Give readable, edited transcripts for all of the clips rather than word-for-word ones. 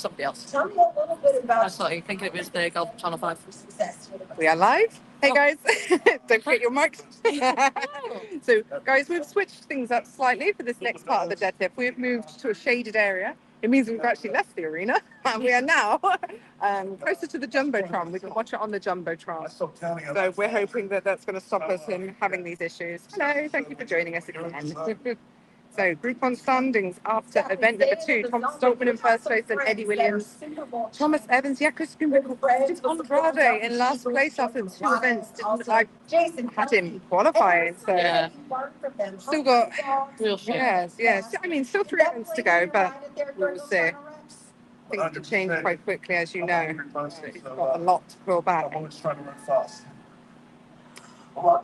somebody else. Tell me a little bit about. I started thinking it was the girl from Channel 5. We are live. Hey Oh. guys, don't forget your mics. So guys, we've switched things up slightly for this next part of the deadlift. We've moved to a shaded area. It means we've actually left the arena and we are now closer to the Jumbotron. We can watch it on the Jumbotron. So we're hoping that that's going to stop us in having these issues. Hello, thank you for joining us again. So, Group 1 standings after event number 2. Tom Stoltman in first place and Eddie Williams. Thomas Evans, Jakob's been recorded on Friday in last place after 2 events. Didn't look like Jason had him qualifying. So, Yeah. still got, Real shit. yes. I mean, still 3 events to go, but we'll see. Things can change quite quickly, as you know. It's got a lot to pull back. Well,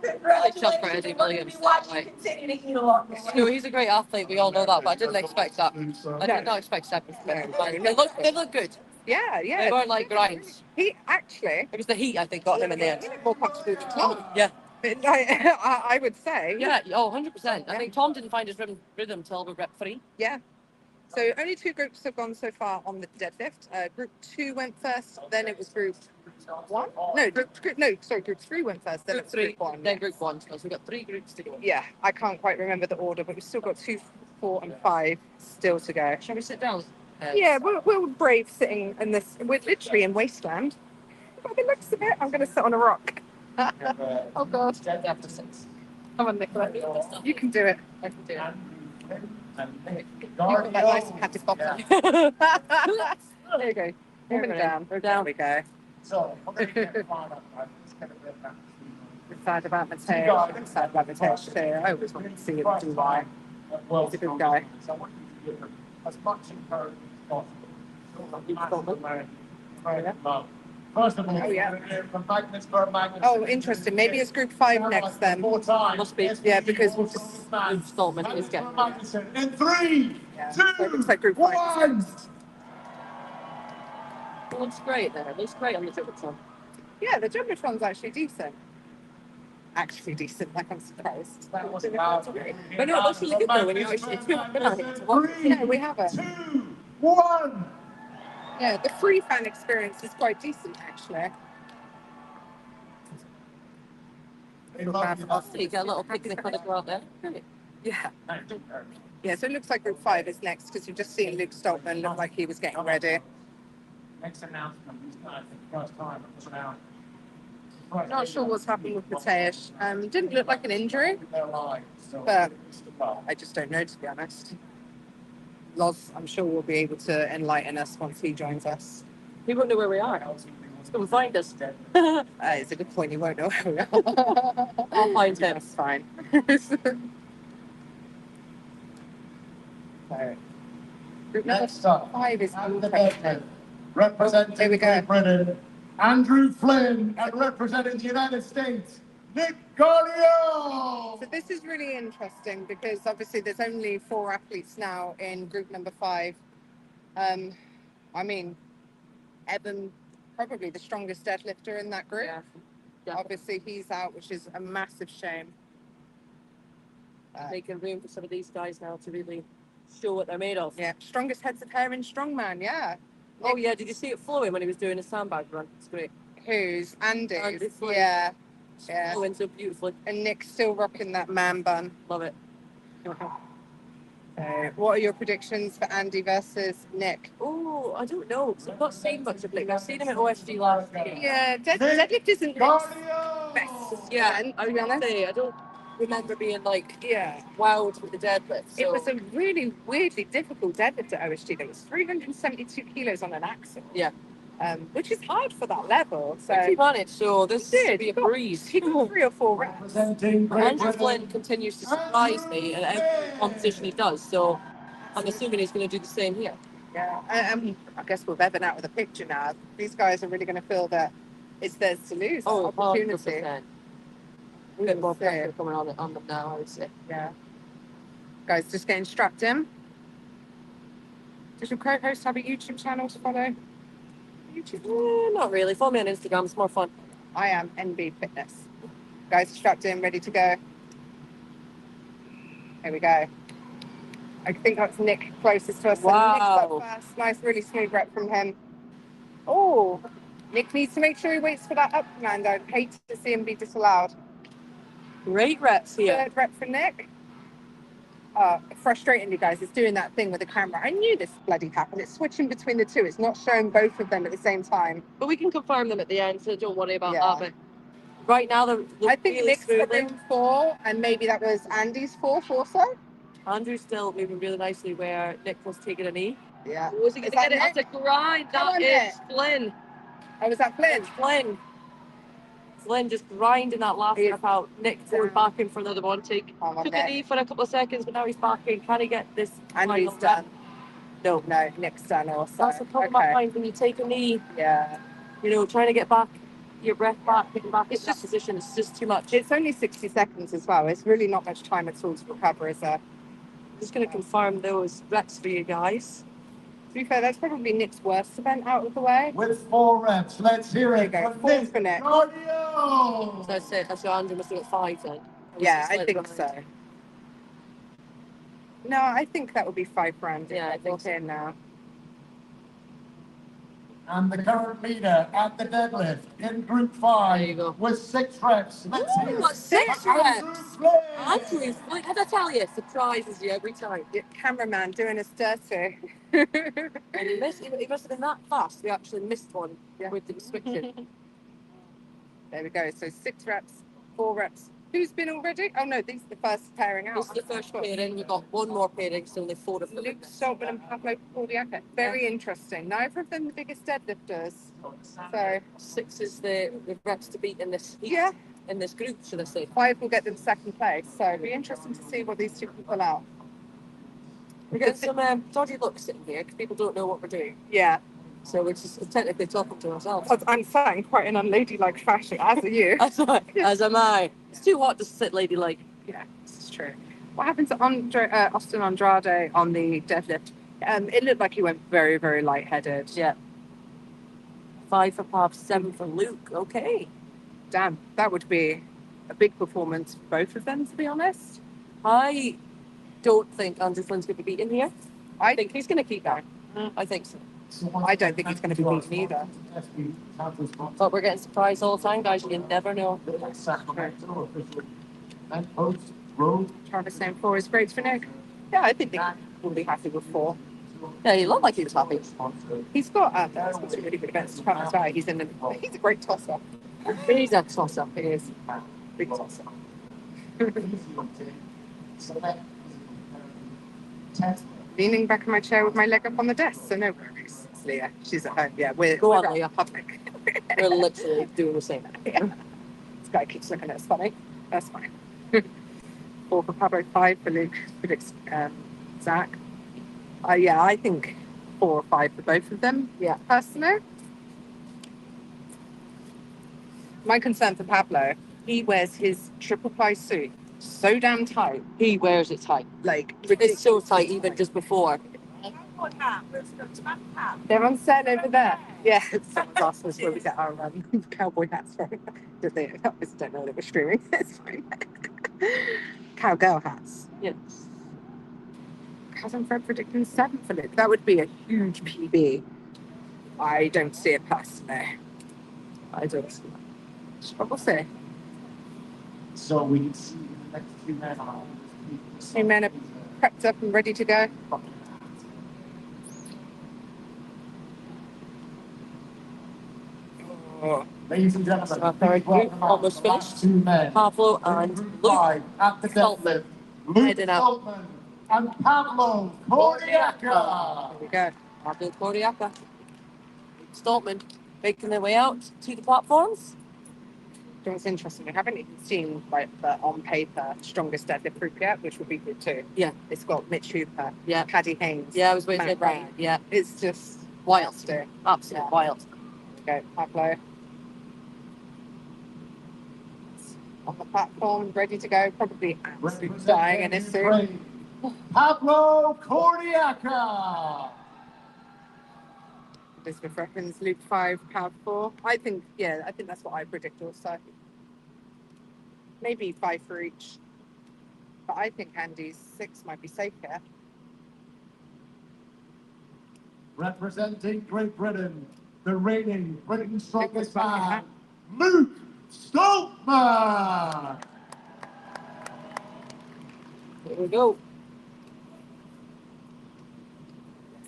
Really chuffed for Eddie Williams. He's a great athlete. We all know that, but I didn't expect that. I did not expect seventh. They look good. Yeah. They weren't like grinds. He actually, It was the heat, I think, got him in the end. more comfortable than Tom. Yeah. I would say. Yeah. Oh, 100%. I think Tom didn't find his rhythm till rep 3. Yeah. So only 2 groups have gone so far on the deadlift. Group 2 went first, then it was group 1. No, group 3 went first, then it was group 1. Then group 1. So we've got 3 groups to go. Yeah, I can't quite remember the order, but we've still got 2, 4, and 5 still to go. Shall we sit down? Yeah, we're brave sitting in this. We're literally in wasteland. By the looks of it, I'm going to sit on a rock. Oh God! After 6. Come on, Nicola. You can do it. I can do it. You've got that nice padded bottom. There you go. Moving down. We're down. There we go. I'm sad about Mateo. I'm sad about Mateo. I always wanted to see him do why. He's a good guy. As much encouragement as possible. First of all, from Magnus. Oh, interesting. Maybe it's group 5 next then. Must be. Yeah, because we'll just Stoltman is getting. In 3, 2, so it looks like group 5. 1. It looks great there. It looks great on the Jumbotron. Yeah, the Jumbotron's actually decent. Actually decent, like I'm surprised. That was But no, it looks really good though when you actually do it. Yeah, we have it. 2, 1. Yeah, the free fan experience is quite decent actually. You get a little picnic on as well there. Yeah. Yeah, so it looks like group 5 is next because you've just seen Luke Stoltman look like he was getting ready. Next announcement, I think first time it was announced. Not sure what's happened with Mateusz. Didn't look like an injury, but I just don't know, to be honest. Loz, I'm sure, will be able to enlighten us once he joins us. He won't know where we are. He's going to find us. It's a good point. He won't know where we are. I'll find him. That's fine. So, group number 5 is interesting. Representing There we go. Great Britain, Andrew Flynn, and representing the United States, Nick Gardio. So this is really interesting because obviously there's only 4 athletes now in group number 5. I mean, Evan, probably the strongest deadlifter in that group. Yeah. Obviously he's out, which is a massive shame. Making room for some of these guys now to really show what they're made of. Yeah, strongest heads of hair in Strongman, yeah. Oh yeah, did you see it flowing when he was doing a sandbag run? It's great. Who's? Andy's. Andy Flynn. Yeah. Yeah. Flowing so beautifully. And Nick's still rocking that man bun. Love it. What are your predictions for Andy versus Nick? Oh, I don't know. I've not seen much of Nick. I've seen him at OSG last year. Yeah, deadlift isn't Nick's Gardio. best. Yeah, event, I to be would honest. say I don't remember being like Yeah. wowed with the deadlift. So. It was a really weirdly difficult deadlift at OSG. There was 372 kilos on an axle. Yeah. Which is hard for that level. So He managed, so this He did. should be a breeze. he got 3 or 4 reps. Representing Great Andrew Britain. Flynn continues to surprise me in every competition he does, so I'm assuming he's going to do the same here. Yeah. I guess with Evan out of the picture now, these guys are really going to feel that it's theirs to lose. Oh, that opportunity. 100%. A We bit will more see. pressure coming on them now, I would say. Yeah. Guys, just getting strapped in. Does your co-host have a YouTube channel to follow? YouTube? Not really. Follow me on Instagram. It's more fun. I am NB Fitness. Guys, strapped in, ready to go. Here we go. I think that's Nick closest to us. So Wow. Nick's that first. Nice, really smooth rep from him. Oh, Nick needs to make sure he waits for that up command. I'd hate to see him be disallowed. Great reps here. Third rep for Nick. Frustrating, you guys. It's doing that thing with the camera. I knew this bloody happened. It's switching between the two. It's not showing both of them at the same time. But we can confirm them at the end, so don't worry about Yeah. that. But right now, they're I think really Nick's smoothly. in 4, and maybe that was Andy's 4th also. Andrew's still moving really nicely where Nick was taking a knee. Yeah. Oh, is he going to get it? That's a grind. That is Flynn. Oh, was that Flynn? It's Flynn. Flynn just grinding that last rep out. Nick going back in for another one. Took a knee for a couple of seconds, but now he's back in. Can he get this? And he's final done. rep? No, Nick's done also. That's the problem I find when you take a knee. Yeah. You know, trying to get back your breath back, getting back into that position, it's just too much. It's only 60 seconds as well. It's really not much time at all to recover, is there? I'm just going to confirm those reps for you guys. To be fair, that's probably Nick's worst event out of the way. With 4 reps, let's hear it There you go. for 4 Nick for Nick. Cardio. So that's it. That's your Andrew must have got 5 then. Yeah, I think so. No, I think that would be 5 for Andy. Yeah, I think so. Here now. And the current leader at the deadlift in Group 5 There you go. with 6 reps. Let's hear What, it 6 for Andrew reps? Flynn. Andrew, what did I tell you? Surprises you every time. Your cameraman doing us dirty. And he must have been that fast. We actually missed one with the switching. There we go. So 6 reps, 4 reps. Who's been already? Oh no, these are the first pairing out. This is the first pairing. We've got one more pairing, so only 4 of them. Luke Strongman and Pablo Cordiaca. Very interesting. Neither of them the biggest deadlifters. So 6 is the reps to beat in this heat, yeah, in this group, should I say. 5 will get them second place. So it'll be interesting to see what these two can pull out. We're getting some dodgy looks sitting here because people don't know what we're doing. Yeah. So we're just technically talking to ourselves. I'm sat in quite an unladylike fashion, as are you. As am I. It's too hot to sit ladylike. Yeah, this is true. What happened to Austin Andrade on the deadlift? It looked like he went very, very lightheaded. Yeah. 5 for Pav, 7 for Luke. Okay. Damn, that would be a big performance for both of them, to be honest. I don't think Andrew Flynn's going to be beaten here. I think he's going to keep going. I think so. I don't think he's going to be beaten either. But we're getting surprised all the time, guys. You never know. Travis saying 4 is great for Nick. Yeah, I think Nick will be happy with 4. Yeah, he looked like he was happy. He's got some really good events to come as well. He's a great tosser. He's a tosser. He is. Big tosser. Leaning back in my chair with my leg up on the desk, so no worries. It's Leah. She's at home. Yeah, we're on, out Leah. public. We're literally doing the same. Yeah. This guy keeps looking at us funny. That's fine. 4 for Pablo, 5 for Luke, Zach. Yeah, I think 4 or 5 for both of them. Yeah. Personally. My concern for Pablo, he wears his triple ply suit so damn tight. He wears it tight. Like, It's so tight even just before. They're on set over there. Yeah, someone's asked us where we get our cowboy hats from. They obviously don't know that we're streaming. It's fine. Cowgirl hats. Yes. Cousin Fred predicting 7 for Luke. That would be a huge PB. I don't see it personally. I don't see that. But we'll see. So we can see the next 2 men. 2 men are prepped up and ready to go. Ladies and gentlemen, Our third please group welcome almost the last finished. 2 men. Pablo In and Group Luke 5 at the deadlift. Luke Heading out. Saltman and Pablo Cordiaca. There we go. Pablo Cordiaca. Stoltman making their way out to the platforms. You know what's interesting? We haven't even seen like the on paper strongest deadlift group yet, which would be good too. Yeah. It's got Mitch Hooper, Yeah. Paddy Haynes. Yeah, I was waiting Matt for Ryan. that. Yeah. It's just Wild. still. Absolute Yeah. wild. Go, Pablo. On the platform, ready to go, probably absolutely dying in his suit. Pablo Cordiaca. Elizabeth reckons Luke 5, Power 4. I think that's what I predict also. Maybe 5 for each. But I think Andy's 6 might be safe here. representing Great Britain, the reigning Britain's strongest man, Luke Strongman. Here we go.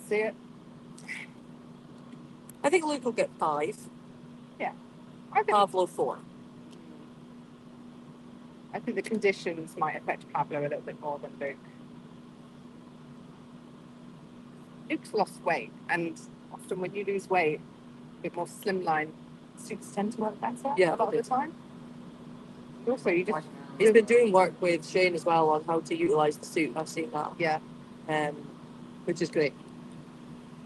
See it? I think Luke will get 5. Yeah. I think Pablo 4. the conditions might affect Pablo a little bit more than Luke. Luke's lost weight, and often when you lose weight, a bit more slimline suits tend to work better Yeah, a lot of the time. Also, you just He's been doing work with Shane as well on how to utilize the suit. I've seen that. yeah. Which is great.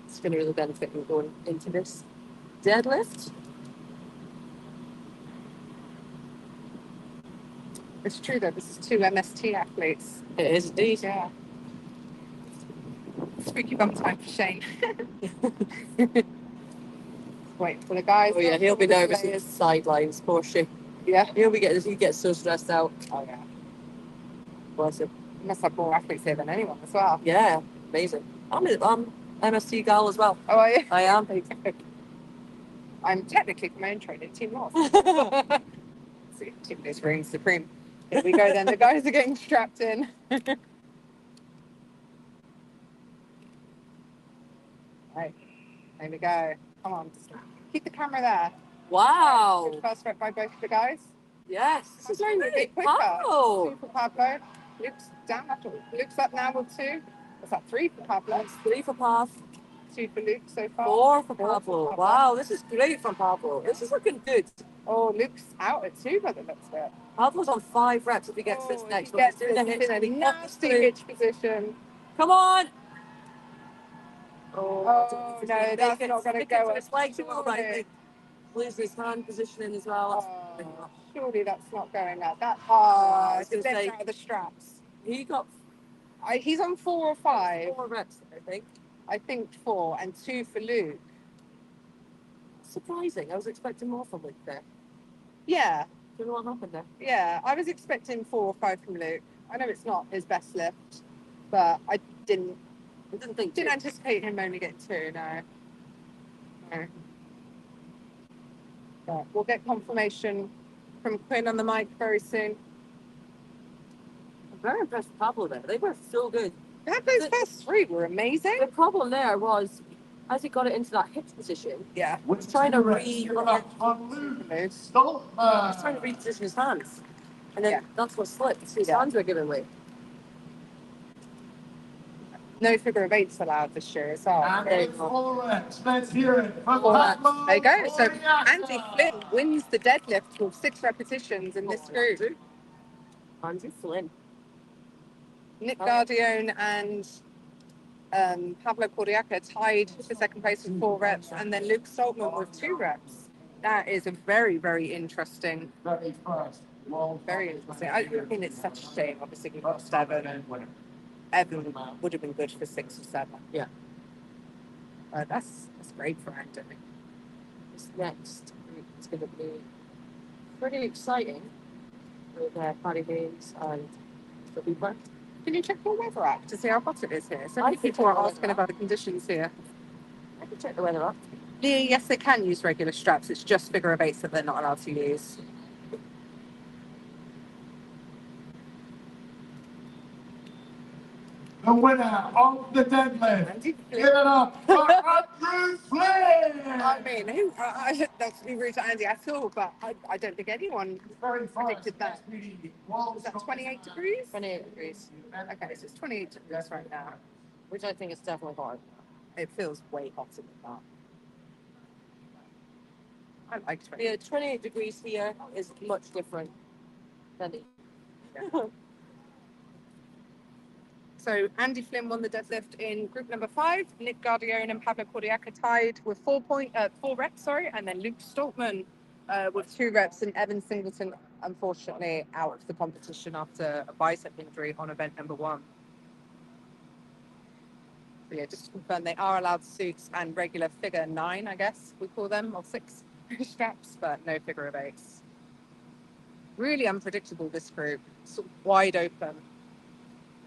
It's going to really benefit me going into this deadlift. It's true though. This is 2 MST athletes. It is indeed. Yeah. Squeaky bum time for Shane. Wait for the guys. Oh yeah, he'll be nervous at the players. sidelines, poor Shane. Yeah. He gets so stressed out. Oh yeah. Bless him. You must have more athletes here than anyone as well. Yeah, amazing. I'm MST gal as well. Oh, are you? I am. I'm technically from my own training, Team North. See, Team North reigns supreme. Here we go then. The guys are getting strapped in. Right. There we go. Come on. Just keep the camera there. Wow. Good first rep by both of the guys. Yes. This is Pablo's a great. bit quicker. Pablo. 2 for Pablo. Luke's down after. Luke's up now with 2. What's that? 3 for Pablo. That's 3 for Pav. 2 for Luke so far. 4 for 4 Pablo. Wow, this is great from Pablo. This is looking good. Oh, Luke's out at 2 by the looks of it. Pablo's on 5 reps if he gets this next one. Gets He's doing the this hitch. in a nasty hitch position. Come on. Oh, no, that's not going to go. His legs are right. Lose his hand positioning as well. Oh, surely that's not going up. That I was it's gonna say- out of the straps. He got He's on 4 or 5. 4 reps, I think. I think 4 and 2 for Luke. Surprising. I was expecting more from Luke there. Yeah, Don't know what happened there. yeah. I was expecting 4 or 5 from Luke. I know it's not his best lift, but I didn't Didn't anticipate him only getting 2. No. But we'll get confirmation from Quinn on the mic very soon. I'm very impressed with Pablo there. They were so good. Those first 3 were amazing. The problem there was, as he got it into that hitch position, Yeah. was trying to You're up on Luke Strongman. reposition his hands. And then Yeah. that's what slipped. His Yeah. hands were giving way. No figure of 8's allowed this year as well. And There you it's go. 4 reps. Let's hear it for Four reps. Pablo. There you go. So Toriaka. Andy Flynn wins the deadlift with 6 repetitions in this group. Andrew Flynn. Nick Guardione and Pablo Cordiaca tied for second place with 4 reps, and then Luke Stoltman with 2 reps. That is a very, very interesting. Very fast. Very interesting. I mean, it's such a shame. Obviously, we lost Evan. Evan would have been good for 6 or 7. Yeah. That's great for Andy. This next group is going to be pretty exciting with Paddy Haynes and Mr. Beeper. Can you check your weather app to see how hot it is here? So I many can people check the are weather asking app. about the conditions here. I can check the weather up. Yeah, yes, they can use regular straps. It's just figure of 8s that they're not allowed to use. The winner of the deadlift. Andy Give Flynn. it up for Andrew Flynn. I mean, not to be rude to Andy at all, but I don't think anyone Very fast. predicted that. Is that 28 degrees? 28 degrees, Okay, so it's 28 degrees right now. which I think is definitely hard. It feels way hotter than that. I like 20. Yeah, 28 degrees here is much different than the So Andy Flynn won the deadlift in group number 5. Nick Guardione and Pablo Cordiaca tied with 4 reps, and then Luke Stoltman with 2 reps, and Evan Singleton, unfortunately, out of the competition after a bicep injury on event number 1. So yeah, just to confirm, they are allowed suits and regular figure 9, I guess we call them, or 6 straps, but no figure of 8s. Really unpredictable, this group. Sort of wide open.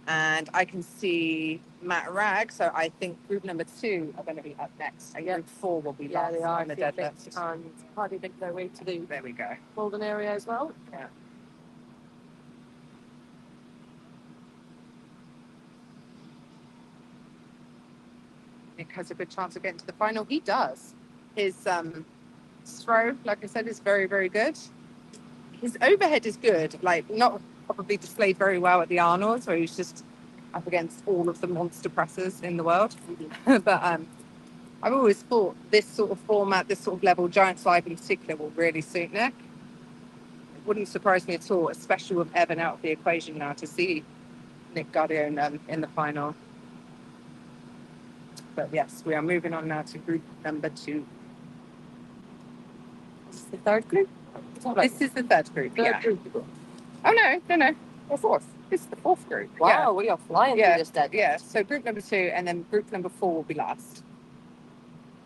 And I can see Matt Ragg, so I think group number 2 are going to be up next. And group 4 will be last they are. on the deadlift. And Hardy make their way to the There we go. golden area as well. Yeah. Nick has a good chance of getting to the final. He does. His throw, like I said, is very, very good. His overhead is good, like not probably displayed very well at the Arnold's, where he's just up against all of the monster pressers in the world. But I've always thought this sort of format, this sort of level, giant slide in particular, will really suit Nick. It wouldn't surprise me at all, especially with Evan out of the equation now, to see Nick Guardione in the final. But yes, we are moving on now to group number 2. This is the third group? This is the third group, Third yeah. group. Oh, no. The fourth. This is the fourth group. Wow, Yeah. we are flying through this deadlift. Yeah, so group number 2 and then group number 4 will be last.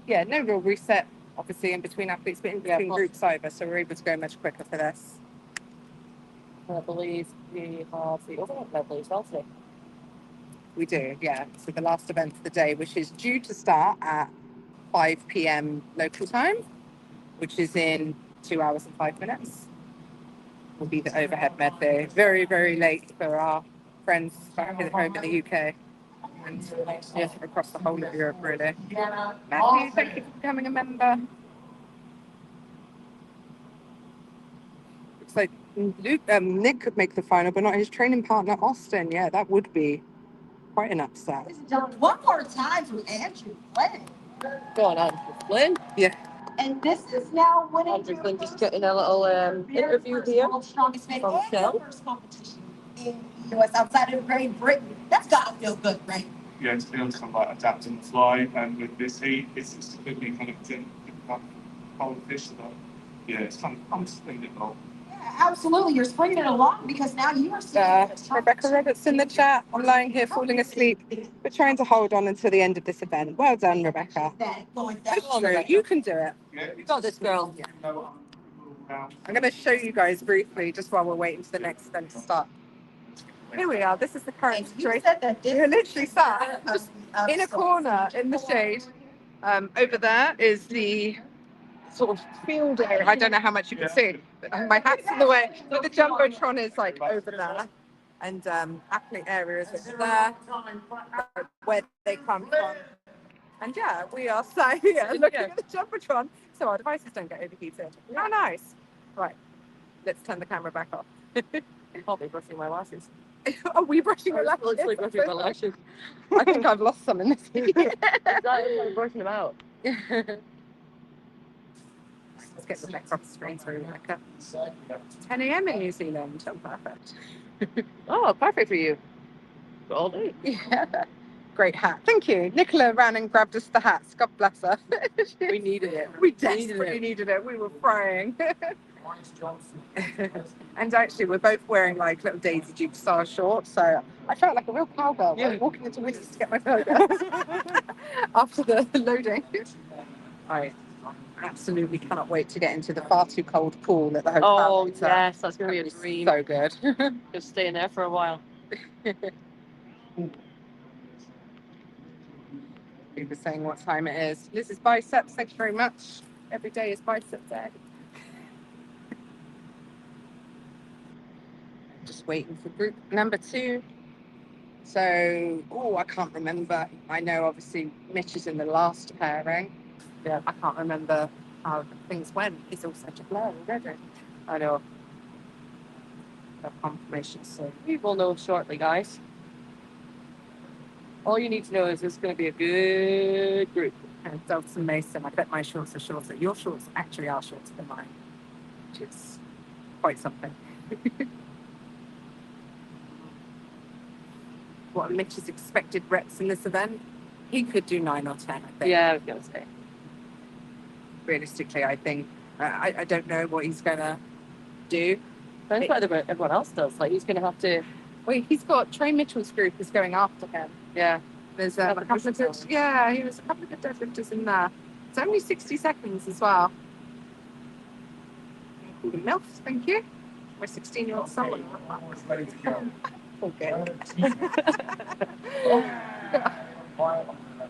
Yeah, no real reset, obviously, in between athletes, but in between groups either, so we're able to go much quicker for this. I believe we have the overhead level as well today. We do, yeah. So the last event of the day, which is due to start at 5 p.m. local time, which is in 2 hours and 5 minutes, will be the overhead med day. Very, very late for our friends back at home in the UK. And yeah, across the whole of Europe, really. Matthew, thank you for becoming a member. Looks like Nick could make the final, but not his training partner, Austin. Yeah, that would be quite an upset. One more time from Andrew Flynn. Going on Flynn. Yeah. And this is now winning. Andrew Flynn just getting a little interview here Strongest man from and Shell. the first competition in the US outside of Great Britain. That's gotta feel good, right? Yeah, to be able to kind of like adapt on the fly, and with this heat, it's just completely kind of cold fish. So yeah, it's kind of I'm spinning it all. Yeah, absolutely. You're springing it along because now you are seeing Rebecca Roberts in the chat. I'm lying here falling asleep. We're trying to hold on until the end of this event. Well done, Rebecca. That's true. You can do it. Yeah, You got this, girl. You know, around. I'm going to show you guys briefly just while we're waiting for the next event to start. Here we are. This is the current situation. We're literally sat just in a corner in the shade. Over there is the sort of field area. I don't know how much you can see. But my hat's in the way. But the Jumbotron is like over there. And athlete areas over there, where they come from. And yeah, we are sat here looking at the Jumbotron so our devices don't get overheated. How nice. Right, let's turn the camera back off. I'll be brushing my lashes. Are we brushing our lashes? Literally brushing my lashes. I think I've lost some in this video. Exactly, I'm brushing them out. Let's get the next off the screen through, Rebecca. 10 a.m. in New Zealand. Oh, perfect. Oh, perfect for you. All day. Yeah. Great hat. Thank you. Nicola ran and grabbed us the hats. God bless her. We needed it. We desperately needed it. We were frying. And actually, we're both wearing like little Daisy Duke style shorts, so I felt like a real cowgirl like, walking into Wickes to get my burger after the loading. I absolutely cannot wait to get into the far too cold pool at the hotel. Oh, yes, that's going to be a dream. So good. Just staying there for a while. People saying what time it is. This is biceps. Thank you very much. Every day is bicep day. Just waiting for group number 2. So, I can't remember. I know obviously Mitch is in the last pairing. Yeah, I can't remember how things went. It's all such a blur already. I know. The confirmation soon. We will know shortly, guys. All you need to know is this is going to be a good group. And Dalton Mason, I bet my shorts are shorter. Your shorts actually are shorter than mine, which is quite something. What are Mitch's expected reps in this event? He could do 9 or 10, I think. Yeah, I was going to say. Realistically, I think. I don't know what he's going to do. That's what everyone else does. Like, he's going to have to... Wait, he's got Trey Mitchell's group is going after him. Yeah. There's a couple of good, he was a couple of good deadlifters in there. It's only 60 seconds as well. Milfs, thank you. My 16-year-old son. Okay.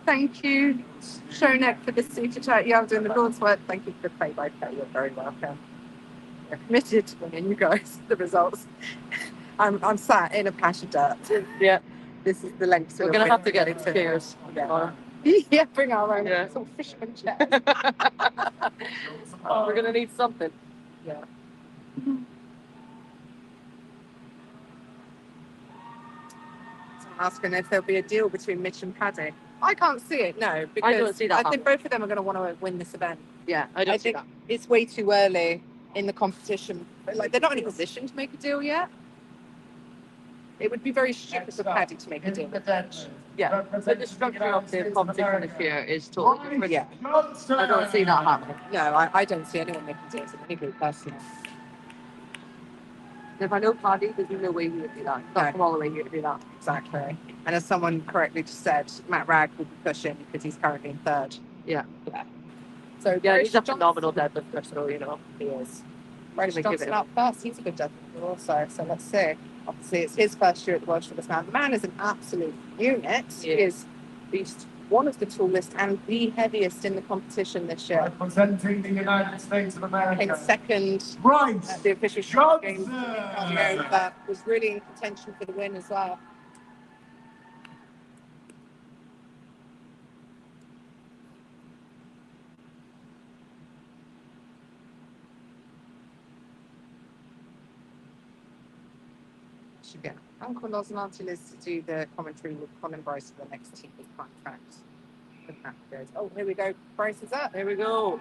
Thank you, Shonek, for the super chat. Yeah, I'm doing the Lord's work. Thank you for the play-by-play. You're very welcome. We're committed to bringing you guys the results. I'm sat in a patch of dirt. Yeah. This is the length. We're gonna have to get into chairs. Yeah, bring our own Yeah. sort of fisherman chairs. We're gonna need something. Yeah. Asking if there'll be a deal between Mitch and Paddy. I can't see it, no, because I don't see that I think both of them are going to want to win this event. Yeah, I don't see think that. it's way too early in the competition. Like, they're not in a position to make a deal yet. It would be very stupid for Paddy to make a deal. Yeah, but the structure of the competition this year is totally different. Yeah. I don't see that happening. No, I don't see anyone making deals in any group personally. If I know Paddy, there's no way he would do that. Not from all the way he would do that. Exactly. And as someone correctly just said, Matt Ragg will be pushing because he's currently in third. Yeah. So Yeah, he's a phenomenal deadlifter, so you know. He is. Bryce Bryce Johnson Johnson up first. He's a good deadlifter also. So let's see. Obviously, it's his first year at the World Strongest Man. The man is an absolute unit. He is beast. One of the tallest and the heaviest in the competition this year. Representing the United States of America. Came second Bryce at the official shot games. Johnson. But was really in contention for the win as well. Should get Uncle Loz and Auntie Liz to do the commentary with Colin Bryce for the next TV contract. Oh, here we go. Bryce is up. Here we go.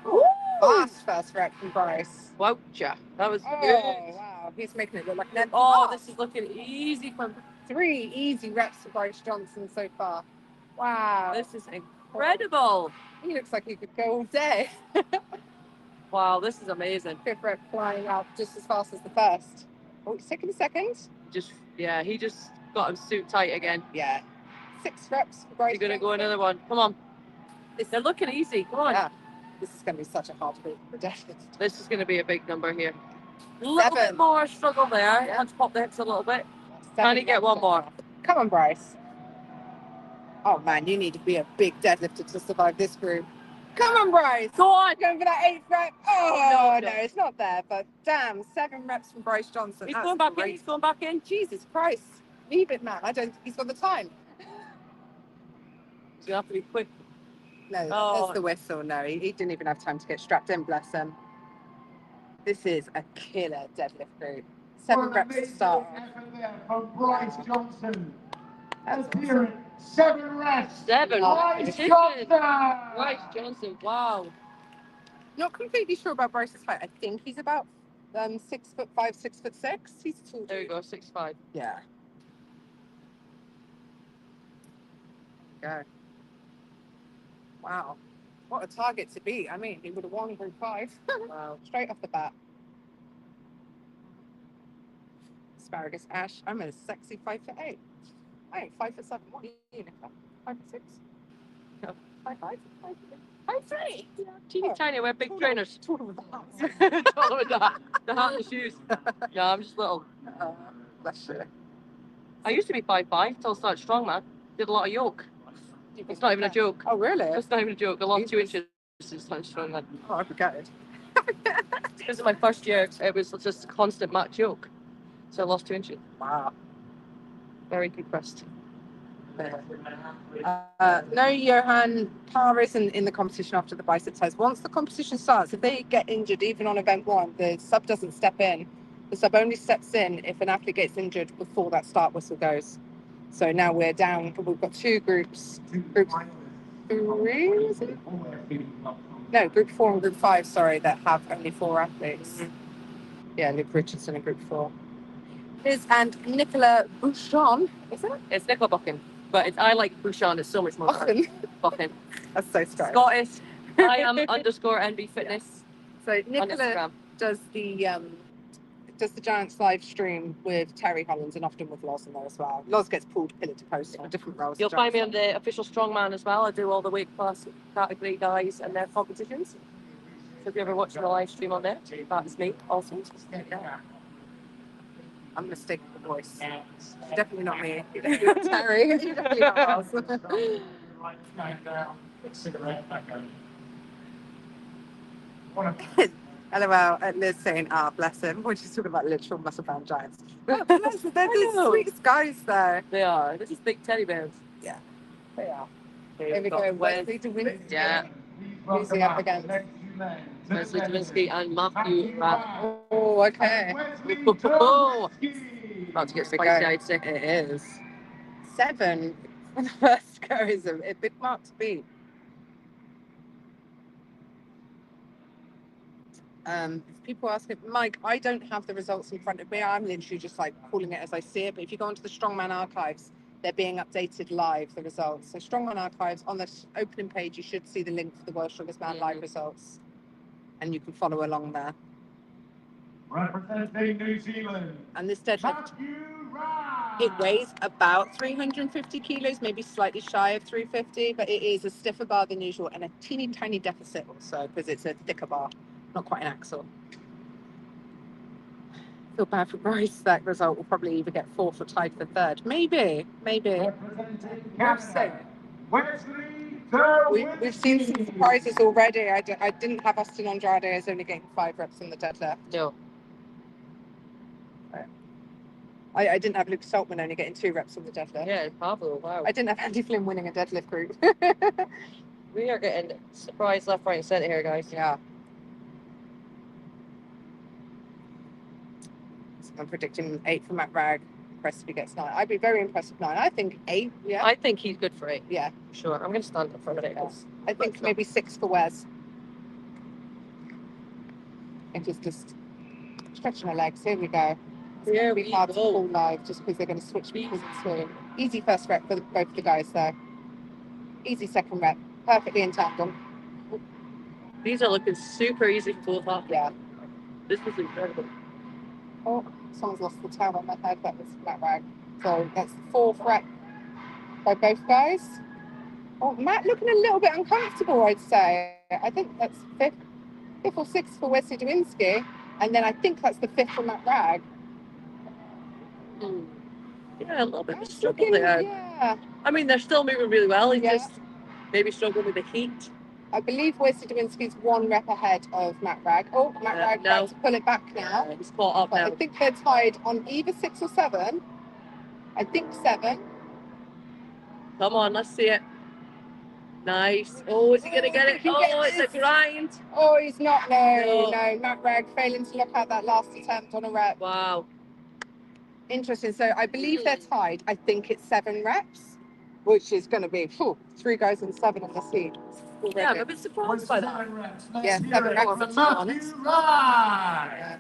Fast first rep from Bryce. Wowcha. That was Oh, good. wow. He's making it look like an empty Oh, box. this is looking easy for 3 easy reps for Bryce Johnson so far. Wow. This is incredible. He looks like he could go all day. Wow, this is amazing. 5th rep flying out just as fast as the first. Oh, it's taking a second. He just got him suit tight again. Yeah. 6 reps for Bryce He's gonna go Johnson. another one. Come on. They're looking easy. Come on. Yeah. This is going to be such a hard beat for deadlift. This is going to be a big number here. A little bit more struggle there. Had to pop the hips a little bit. Can he get one more? Come on, Bryce. Oh, man, you need to be a big deadlifter to survive this group. Come on, Bryce. Go on. Going for that 8th rep. Oh, no, it's not there. But damn, 7 reps from Bryce Johnson. He's That's going back great. in. He's going back in. Jesus Christ. Leave it, man. I don't think he's got the time. He's going to have to be quick. No, Oh. that's the whistle. No, he didn't even have time to get strapped in, bless him. This is a killer deadlift group. 7 reps to start. From Bryce Johnson. That's Appearing 7 reps. 7. Oh, Bryce Precision. Johnson. Bryce Johnson. Wow. Not completely sure about Bryce's height. I think he's about 6'5", 6'6". He's a tall There you dude. go. 6'5". Yeah. Go. Wow. What a target to beat. I mean, he would have won group 5. Wow. Straight off the bat. Asparagus Ash. I'm a sexy 5'8". I ain't 5'7". What are you, Nicola? 5'6"? No, 5'5". 5'3". Yeah. Teeny tiny. Wear big trainers. Taller with the hats. Taller with the hat and the shoes. Yeah, I'm just little. Bless you. I used to be 5'5" till I started Strongman. Did a lot of yoke. It's not even a joke. Oh, really? It's not even a joke. I lost 2 inches since starting Strongman. Oh, I forgot it. Because in my first year, it was just constant mat yoke. So I lost 2 inches. Wow. Very depressed. No, Johan Parr isn't in the competition after the bicep test. Once the competition starts, if they get injured, even on event 1, the sub doesn't step in. The sub only steps in if an athlete gets injured before that start whistle goes. So now we're down. We've got 2 groups. Group 3, is it? No, group 4 and group 5, sorry, that have only 4 athletes. Yeah, Luke Richardson in group 4. And Nicola Bouchon, is it? It's Nickelbucking. But I like Bouchon. It's so much more fun. Bucking. That's so strange. Scottish. I am _NB Fitness So on Nicola Instagram. does the Giants live stream with Terry Holland and often with Loz in there as well. Loz gets pulled pillar to post for different roles. You'll find me on the official Strongman as well. I do all the weight class category guys and their competitions. So if you ever watch the live stream on there, that's me also. I'm going to stick with voice. Definitely not me. You're definitely not Terry. You're definitely not us. LOL at Liz saying, bless him, when she's talking about literal muscle bound giants. Oh, bless them. They're the sweetest guys, though. They are. This is big teddy bears. Yeah, they are. Okay, Here we go. Wesley DeWinsky. Yeah. Who's he up against? Wesley Dwinsky and Matthew Rapp. Oh, okay. Oh, about to get Here we spicy, go. I'd say. It is. 7 for the first go is a big mark to beat. People ask it, Mike, I don't have the results in front of me. I'm literally just like calling it as I see it. But if you go onto the Strongman archives, they're being updated live, the results. So Strongman archives, on the opening page, you should see the link for the World Strongest Man live results. And you can follow along there. Representing New Zealand. And this deadlift, it weighs about 350 kilos, maybe slightly shy of 350, but it is a stiffer bar than usual and a teeny tiny deficit also because it's a thicker bar, not quite an axle. I feel bad for Bryce. That result will probably either get 4th or tied for 3rd. Maybe. Representing We'll see. Canada. Wesley We've seen some surprises already. I didn't have Austin Andrade as only getting 5 reps on the deadlift. No. I didn't have Luke Saltman only getting 2 reps on the deadlift. Yeah, Pablo, wow. I didn't have Andy Flynn winning a deadlift group. We are getting surprised left, right, and centre here, guys. Yeah. So I'm predicting 8 for Matt Ragg. Impressed if he gets 9. I'd be very impressed with 9. I think 8, yeah. I think he's good for 8. Yeah. Sure. I'm going to stand up for a minute. Yeah. I think maybe 6 for Wes. And just stretching her legs. Here we go. It's Here going to be we hard to go. pull live just because they're going to switch because it's swing. Easy first rep for both the guys though. Easy second rep. Perfectly in tandem. These are looking super easy for both athletes. Yeah. This was incredible. Oh, someone's lost the towel on my head. That was Matt Ragg. So that's the 4th rep by both guys. Oh, Matt looking a little bit uncomfortable, I'd say. I think that's 5th or 6th for Wesley Dwinsky. And then I think that's the 5th for Matt Ragg. Yeah, a little bit of a That's struggle looking, there. yeah. I mean, they're still moving really well. He's Yeah. just maybe struggling with the heat. I believe Wesley Dwinsky's 1 rep ahead of Matt Ragg. Oh, Matt Ragg no. trying to pull it back now. He's caught up But now. I think they're tied on either 6 or 7. I think 7. Come on, let's see it. Nice. Oh, is he going to get it? Oh, it's a grind. Oh, he's not. No. No. Matt Ragg failing to look out that last attempt on a rep. Wow. Interesting. So I believe they're tied. I think it's 7 reps, which is going to be 3 guys and 7 in this heat. Yeah, I'm a bit surprised by that. Yeah, 7 reps. Let's be honest. Yeah.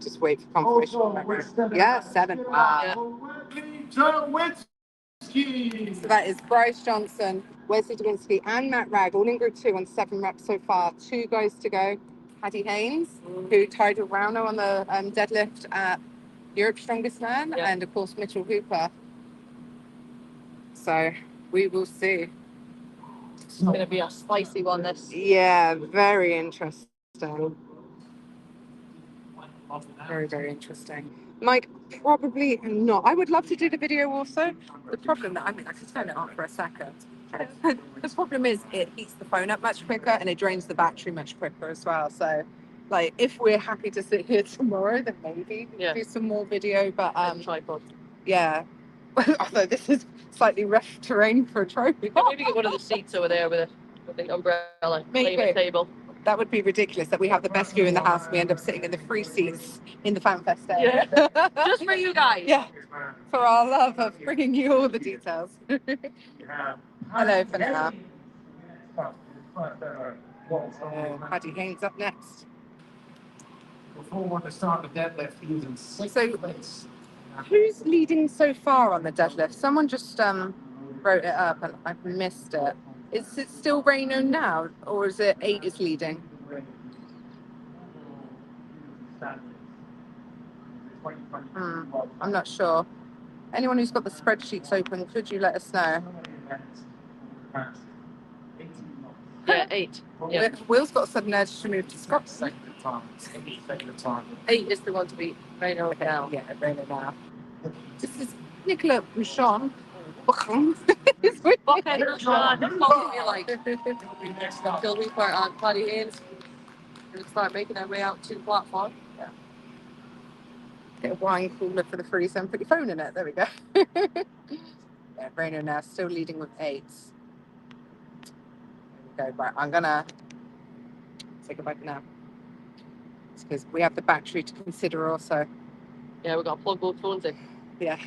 Just wait for confirmation. Yeah, 7. Wow. So that is Bryce Johnson, Wesley Dwinsky, and Matt Ragg, all in group 2 on 7 reps so far. 2 guys to go. Paddy Haynes, who tied with Rauno on the deadlift at Europe's Strongest Man, and of course Mitchell Hooper. So we will see. It's going to be a spicy one, this. Yeah, very interesting. Very, very interesting. Mike, probably not. I would love to do the video also. The problem that, I could turn it on for a second. The problem is it heats the phone up much quicker and it drains the battery much quicker as well. So, like, if we're happy to sit here tomorrow, then maybe do some more video. But tripod. Yeah. Although this is slightly rough terrain for a trophy. Maybe get one of the seats over there with the umbrella, Maybe. claim a table. That would be ridiculous that we have the best view in the house and we end up sitting in the free seats in the FanFest area. Yeah. Just for you guys. Yeah. For our love of bringing you all the details. Hello, Vanilla. Paddy Haynes up next. Before we want to start the deadlift using 6 So- plates. Who's leading so far on the deadlift? Someone just wrote it up and I've missed it. Is it still Reno now, or is it 8 is leading? I'm not sure. Anyone who's got the spreadsheets open, could you let us know? Yeah, 8. Yeah. Will's got a sudden urge to move to Scotland. Second time. Second time. 8 is the one to beat. Right now. Okay, Now. yeah, Rainer now. This is Nicola Bouchon. It's weird. Okay, Sean, what you like? He'll be next up. Phil Rupert and Paddy Haynes. We'll start making our way out to the platform. Get a wine cooler for the freezer and put your phone in it. There we go. Yeah, Rainer now still leading with 8. There we go. Right, I'm gonna take a bite now. It's because we have the battery to consider also. Yeah, we've got to plug both phones in. Yeah.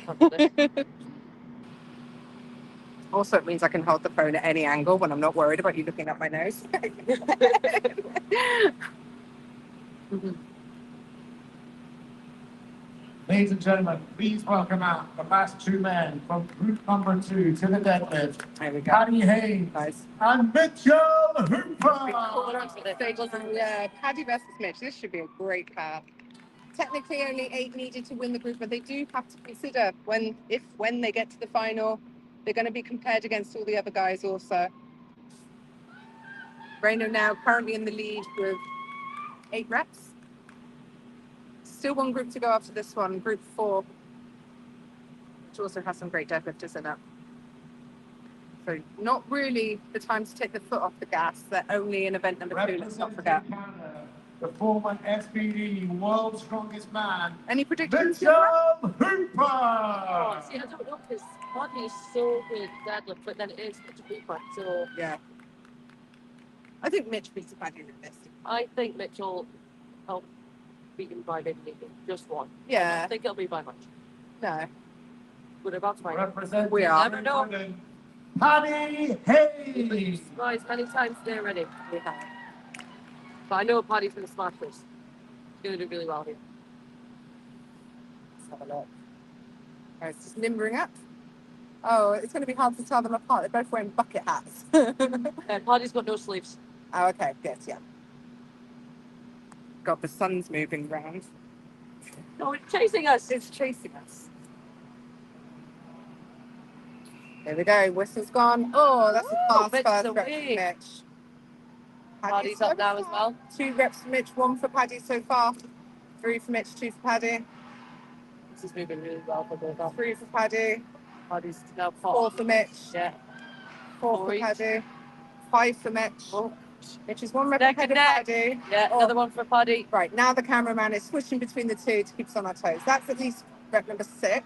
Also, it means I can hold the phone at any angle when I'm not worried about you looking at my nose. Ladies and gentlemen, please welcome out the last 2 men from group number 2 to the deadlift. There we go. Paddy Haynes Nice. and Mitchell Hooper. Yeah, Paddy versus Mitch. This should be a great pair. Technically, only 8 needed to win the group, but they do have to consider when they get to the final, they're going to be compared against all the other guys also. Rainer now currently in the lead with 8 reps. Still one group to go after this one, group 4, which also has some great deadlifters in it. So not really the time to take the foot off the gas. They're only in event number 2, let's not forget. Canada, the former SBD World's Strongest Man, Any predictions? Mitchell Oh, Hooper. see, I don't know because Paddy is so good at deadlift, but then it is such a big one. So Yeah. I think Mitch beats Paddy in this. I think Mitchell will beat him by maybe just 1. I Yeah. don't think it'll be by much. No. We're about to find out. Representing We are. Never know. England, Paddy Haynes. Guys, many times they're ready. We have. But I know Paddy's going to smash this. He's going to do really well here. Let's have a look. Oh, it's just limbering up. Oh, it's going to be hard to tell them apart. They're both wearing bucket hats. Paddy's got no sleeves. Oh, okay. Good, yeah. God, the sun's moving round. No, it's chasing us. It's chasing us. There we go. Whistle's gone. Oh, that's a fast Mitch's first rep away. for Mitch. Paddy's up now as well. 2 reps for Mitch, 1 for Paddy so far. 3 for Mitch, 2 for Paddy. This is moving really well for both of us. 3 for Paddy. Paddy's now 4 for Mitch. Yeah. 4 4 for each. Paddy. 5 for Mitch. Oh. Mitch is 1 rep Neck ahead and of neck. Paddy. Yeah, Oh. another one for Paddy. Right, now the cameraman is switching between the 2 to keep us on our toes. That's at least rep number 6.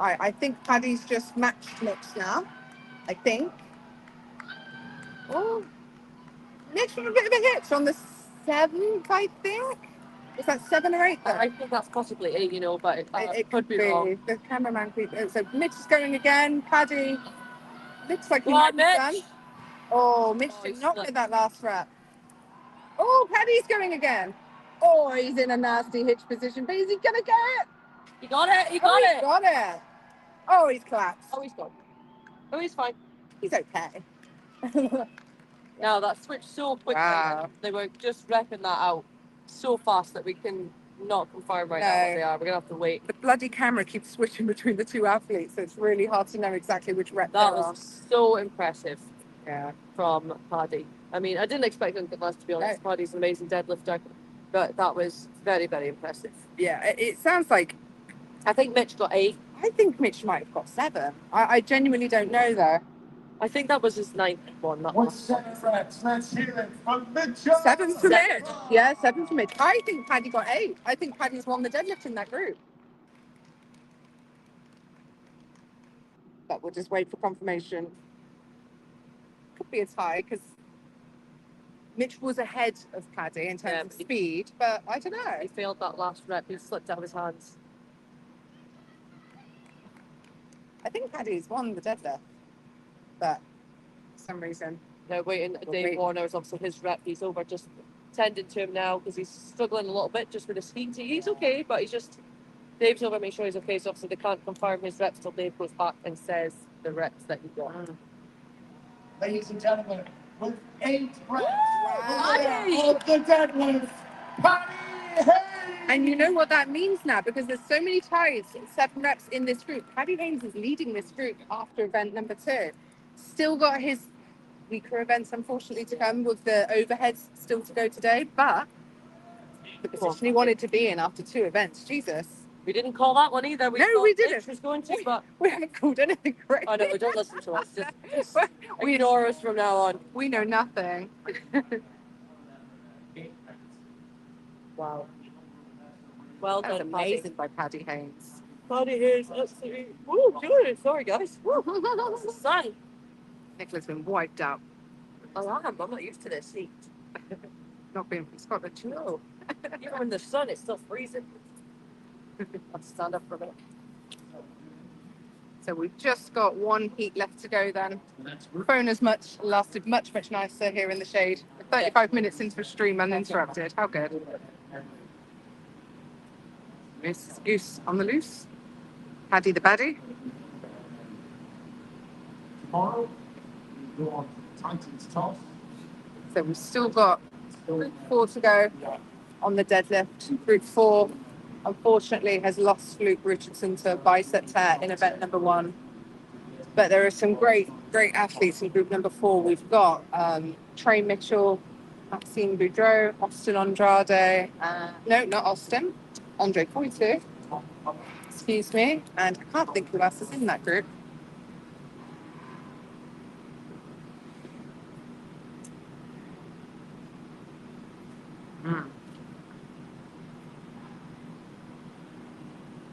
All right, I think Paddy's just matched Mitch now. I think. Oh, Mitch with a bit of a hitch on the 7th, I think. Is that 7 or 8 though? I think that's possibly 8, but it could be wrong. The cameraman could. So Mitch is going again. Paddy looks like he Come might on, be done. Mitch. Oh, Mitch Oh, did he's not stuck. get that last rep. Oh, Paddy's going again. Oh, he's in a nasty hitch position. But is he going to get it? He got it. He Oh, got he it. got it. Oh, he's collapsed. Oh, he's gone. Oh, he's fine. He's okay. Now that switched so quickly. Wow. They were just repping that out so fast that we can not confirm right now what No. they are. We're gonna have to wait. The bloody camera keeps switching between the 2 athletes, so it's really hard to know exactly which rep That they're on. was so impressive Yeah. from Paddy. I mean, I didn't expect anything less, to be honest. No. Paddy's an amazing deadlifter, but that was very, very impressive. Yeah, it sounds like, I think Mitch got 8. I think Mitch might have got 7. I genuinely don't know though. I think that was his 9th one. That With last 7 reps, let's hear it from Mitchell. 7 for 7. Mitch. Yeah, 7 for Mitch. I think Paddy got 8. I think Paddy's won the deadlift in that group. But we'll just wait for confirmation. Could be a tie because Mitch was ahead of Paddy in terms Yeah, of but he- speed, but I don't know. He failed that last rep. He slipped out of his hands. I think Paddy's won the deadlift, but for some reason. They're waiting. We'll Dave wait. Warner's obviously his rep. He's over just tending to him now because he's struggling a little bit just with his feet. He's okay, but he's just Dave's over to make sure he's okay. So obviously they can't confirm his reps till Dave goes back and says the reps that he got. Ladies and gentlemen, with 8 reps, Paddy! of the deadlift, Paddy Haynes. And you know what that means now, because there's so many ties, 7 reps in this group. Paddy Haynes is leading this group after event number 2. Still got his weaker events, unfortunately, to come with the overheads still to go today. But the position he wanted to be in after 2 events, Jesus. We didn't call that one either. No, thought we didn't. Mitch was going to, but We haven't called anything great. I know, don't listen to us. Just we ignore us from now on. We know nothing. Wow. Well That's done, amazing by Paddy Haynes. Paddy Haynes, absolutely. Woo, good. Sorry, guys. Woo. It's the sun. Nicola's been wiped out. Oh, I'm not used to this heat. Not being from Scotland. No. Even in the sun, it's still freezing. I'll stand up for a minute. So we've just got 1 heat left to go then. Phone has lasted much nicer here in the shade. 35 minutes into a stream uninterrupted. How good. Miss Goose on the loose. Paddy the baddie. Tomorrow, we go on Titans toss. So we've still got group 4 to go on the deadlift. Group 4, unfortunately, has lost Luke Richardson to a bicep tear in event number 1. But there are some great athletes in group number 4. We've got Trey Mitchell, Maxime Boudreau, Austin Andrade. No, not Austin. Andre Poitou. Excuse me. And I can't think who else is in that group.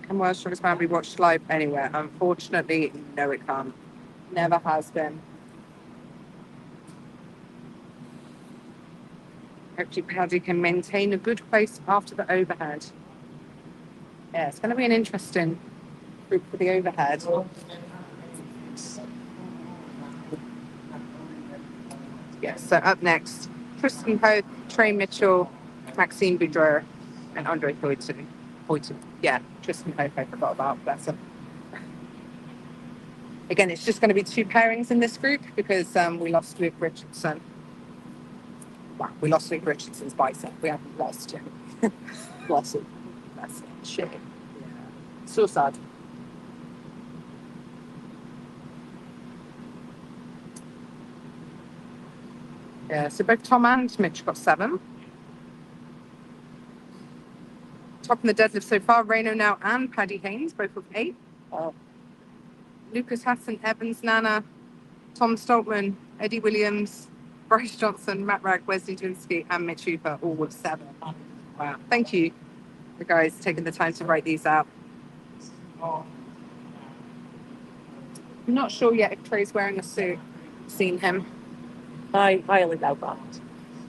Can World Strongest Man be watched live anywhere? Unfortunately, no, it can't. Never has been. Hopefully Paddy can maintain a good pace after the overhead. Yeah, it's going to be an interesting group for the overhead. Yeah, so up next, Tristan Poe, Trey Mitchell, Maxime Boudreau, and Andre Poitou. Yeah, Tristan Poe, I forgot about, bless him. Again, it's just going to be 2 pairings in this group because we lost Luke Richardson. Well, we lost Luke Richardson's bicep. We haven't lost him. Bless him. That's it. Shit. Yeah. So sad. Yeah, so both Tom and Mitch got 7. Top in the deadlift so far, Reno now and Paddy Haynes, both with 8. Lucas Hassan, Evans, Nana, Tom Stoltman, Eddie Williams, Bryce Johnson, Matt Ragg, Wesley Dwinsky, and Mitch Hooper, all with 7. Wow. Thank you, the guys, taking the time to write these out. I'm not sure yet if Trey's wearing a suit. I've seen him. I highly doubt that.